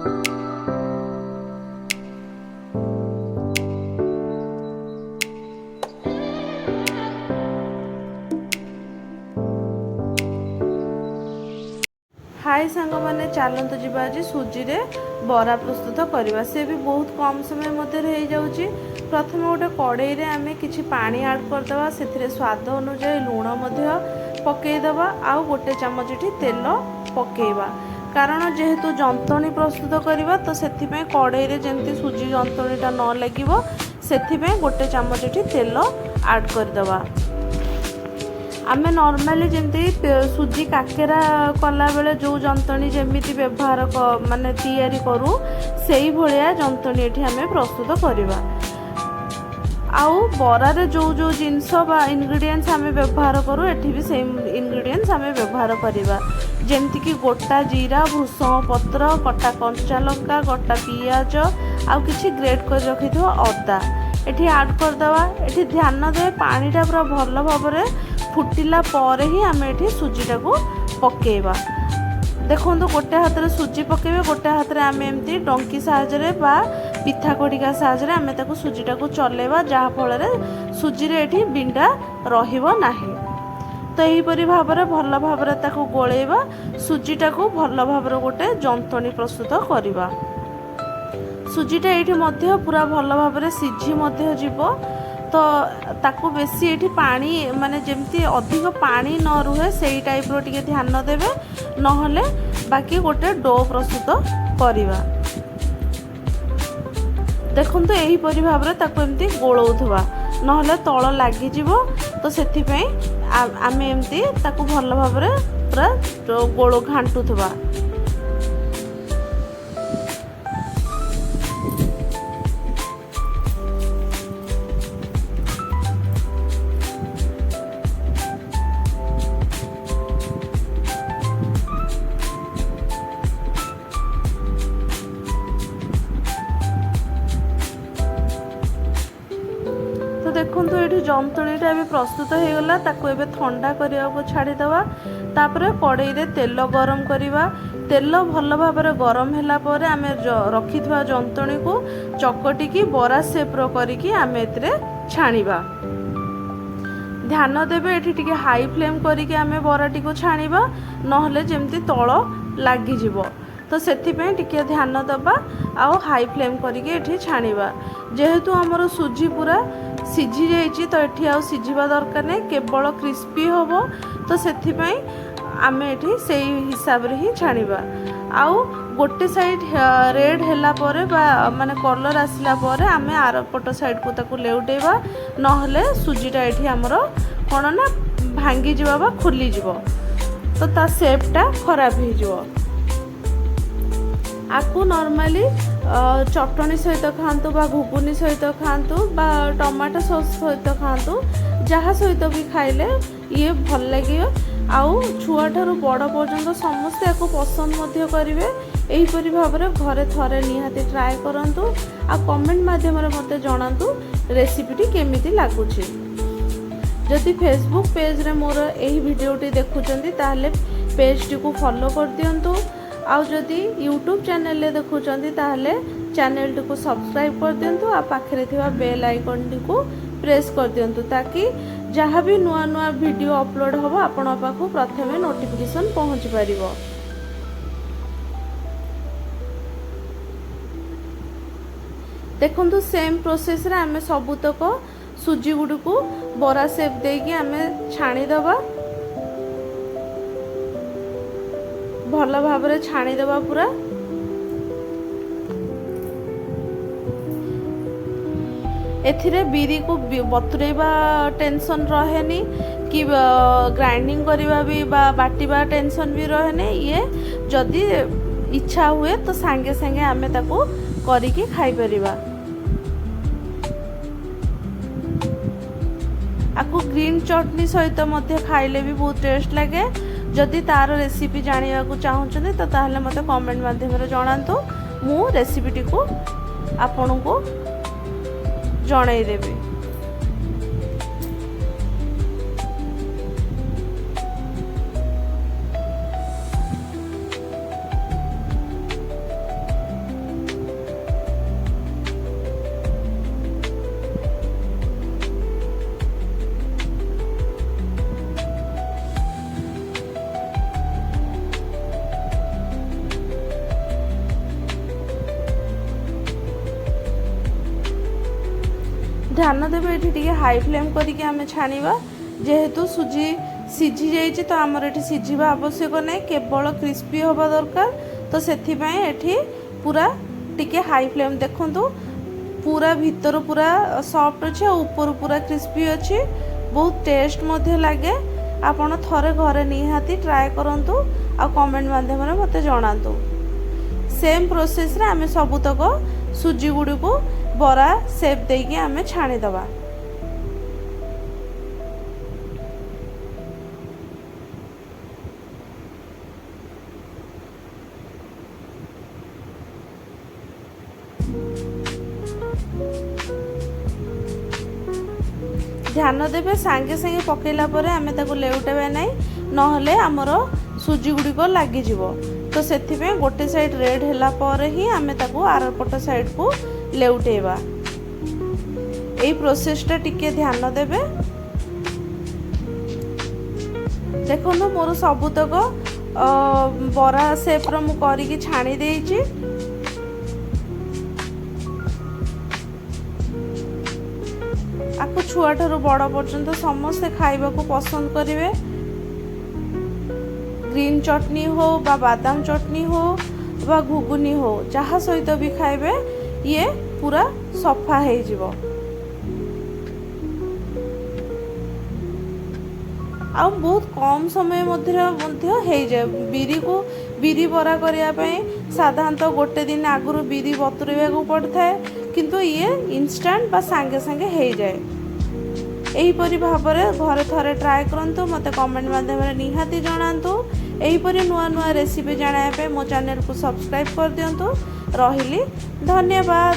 हाय सांग मैंने चलतु जीवा आज सुजी रे बरा प्रस्तुत करवा से भी बहुत कम समय मध्य हो जाऊँगी। प्रथम गोटे कड़ई रे आमे किछि पानी ऐड करदवा से स्वाद अनुसार लुण पकईदवा आउ गोटे चामच तेल पकेवा कारण जेहेतु जंतणी प्रस्तुत करवा तो से कड़ई रे जमती सुजी जंतणीटा न लगे से गोटे चामच तेल ऐड करदवा। आमे नॉर्मली जमती सुजी काकेरा कला बेले जो जंतणी जमीती व्यवहार माने तैयारी करू सेही भलिया जंतणी एठी आमे प्रस्तुत करवा। आउ बरा रे जो जो जिनस बा इंग्रेडिएंट्स आमे व्यवहार करू एठी भी सेम इंग्रेडिएंट्स आमे व्यवहार करवा जेमती कि गोटा जीरा भृषंग पत्र कटा कंचा लंका गोटा पियाज आउ किछि ग्रेट कर रखिथो अदा एठी ऐड कर दवा। एठी ध्यान दे पानीटा पूरा भल भाबरे फुटिला पर ही आम ये सुजीटा को पकेवा। देखो गोटे हाथ में सुजी पकेबे गोटे हाथ में आम एमती डंकी साहाय्य बा पिठा कड़िका साहाय्य आम ताको सुजीटा को चलेबा जहाँफल सुजी रे एठी बिंडा रहिबो नाही। तो यहीपरि भाव भल भाव ताको गोलेबा सुजीटा को भल भाव गोटे जंतणी प्रस्तुत करवा। सुजीटा ये मध्य पूरा भल भाव सिझी मध्य जीव तो ताकू बेसी एठी पानी माने जेमती अधिक पानी न रुहे सेही टाइप रो टिके ध्यान देबे नहले बाकी गोटे डो प्रस्तुत करिवा। देखंतु एही परि भाबरे ताकू एमती गोळौथवा नहले तळ लागि जिवो तो सेथि पई आमे एमती ताकू भल भाबरे पूरा गोळो घांटुथवा। तो देखो ये जंतणीटा भी प्रस्तुत हो गला ताको एबे ठंडा करने को छाड़ीदवा। तापर कड़ई रे तेल गरम करवा तेल भल भाव गरम होला पर आम रखि जंतणी को चकटिकी बरा सेप करिकी आम एतरे छाणीबा। ध्यान देबे एठी टिके हाई फ्लेम करिकी आम बराटी को छाणीबा नहले जेमती तळ लागि जिवो तो सेथिपे टिके ध्यान दबा आउ हाई फ्लेम करिकी एठी छाणीबा। जेहेतु हमर सुजी पूरा सिझी जाइए तो ये आउ सिझा दरकार नहीं केवल क्रिस्पी हम तो से आम ये से हिसाब से ही छाणीबा। आउ गोटे साइड रेड हैला परे बा माने कलर आसला परे आमे आर पट साइड को ताकू लेउटेबा नहले सुजीटा ये आमर कौन ना भांगी जीवा बा खुली जीवो तो ता शेपटा खराब हो जीवो। आपको नॉर्मली चटनी सहित खातु बा घुगुनी सहित खातु बा टमाटो सॉस सहित खातु जहाँ सहित भी खाइले ये भल लगे। आउ छुआ ठारू बड़ पर्यंत समस्ते आपको पसंद मध्य करेंगे। यहीपरि भाव घरे थरे निहाती ट्राए करंतु आ कमेंट माध्यम मते जणातु रेसिपीटी केमिति लागुछि। जदि फेसबुक पेज रे मोर एही वीडियोटी देखुचंती ताहले पेज टी को फॉलो कर दियंतु। आउ जदि यूट्यूब चैनल रे देखुचंती ताहले चैनल टी को सब्सक्राइब कर दियंतु आ पाखरे थिबा बेल आइकन टी को प्रेस कर दियंतु ताकि जहाँ भी नुआ नुआ वीडियो अपलोड होबो आपण पाखु प्रथमे नोटिफिकेशन पहुँच पारिबो। देखंतु सेम प्रोसेस रे आमे सबुतक सुजी गुडी को बरा शेप देकी आमे छाणी दबा भल भाव छाणी दबा पूरा। एथिरे बिरी को बतुरेबा टेंशन रहेनी कि ग्राइंडिंग करवा भी बा बाटिबा टेंशन भी रहेनी। ये जदि इच्छा हुए तो सांगे सांगे आमे ताको करिकी खाई परिबा। आपको ग्रीन चटनी सहित मध्य खाइले भी बहुत टेस्ट लगे। जदि तार रेसिपी जानिया को चाहूचंदी तो ताहले मते कमेंट माध्यम रे जणांतु मु रेसिपीटी को आपन को जणाई देबी। ध्यान देवे ये हाई फ्लेम करके आम छाणा जेहेतु सुजी सीझी जाइए तो आमर ये सीझा आवश्यक नहीं केवल क्रिस्पी हवा दरकार तो से पूरा टिके हाई फ्लेम देखु पूरा भीतर पूरा सॉफ्ट अच्छे और ऊपर पूरा क्रिस्पी अच्छी बहुत टेस्ट मध्य लगे आपण थरे घरे निहाती ट्राए करंतु आ कमेंट माध्यम रे मते जणातु। सेम प्रोसेस रे आमे सबुतक सुजी गुडी को बरा शेप देके आमे छाणी दबा। ध्यान देवे सांगे सांगे पकेला परे आमे ताको लेउटेबे नै नहले हमर सुजी गुडी को लागि जिवो तो सेथि पे गोटे साइड रेड हैला पर ही आमे ताको आर पट साइड को लेउटेबा। एई प्रोसेस टा टिके ध्यान देवे। देखो मोर सबुतक बरा शेप रो मु करिकी छाणी देइची। आपको छुआ ठारू बड़ पर्यंत समस्ते खाइबा को पसंद करेंगे। ग्रीन चटनी हो बा बादाम चटनी हो बा घुगुनी हो जहाँ सहित भी खाइबे ये पूरा सफा हो जिवो। आ बहुत कम समय मध्य हो जाए। बिरी बरा करने साधारणतः गोटे दिन आगु बिरी बतुरेवा को पड़ता है किंतु ये इंस्टेंट बा सांगे सांगे हो जाए। यहीपरि भाव में घरे थरे ट्राए करंतु मते कमेंट माध्यम निहाती जणातु। यहीपरि नुआ नुआ रेसिपी जानाया पे मो चैनल को सब्सक्राइब कर दियंतु। रहिली धन्यवाद।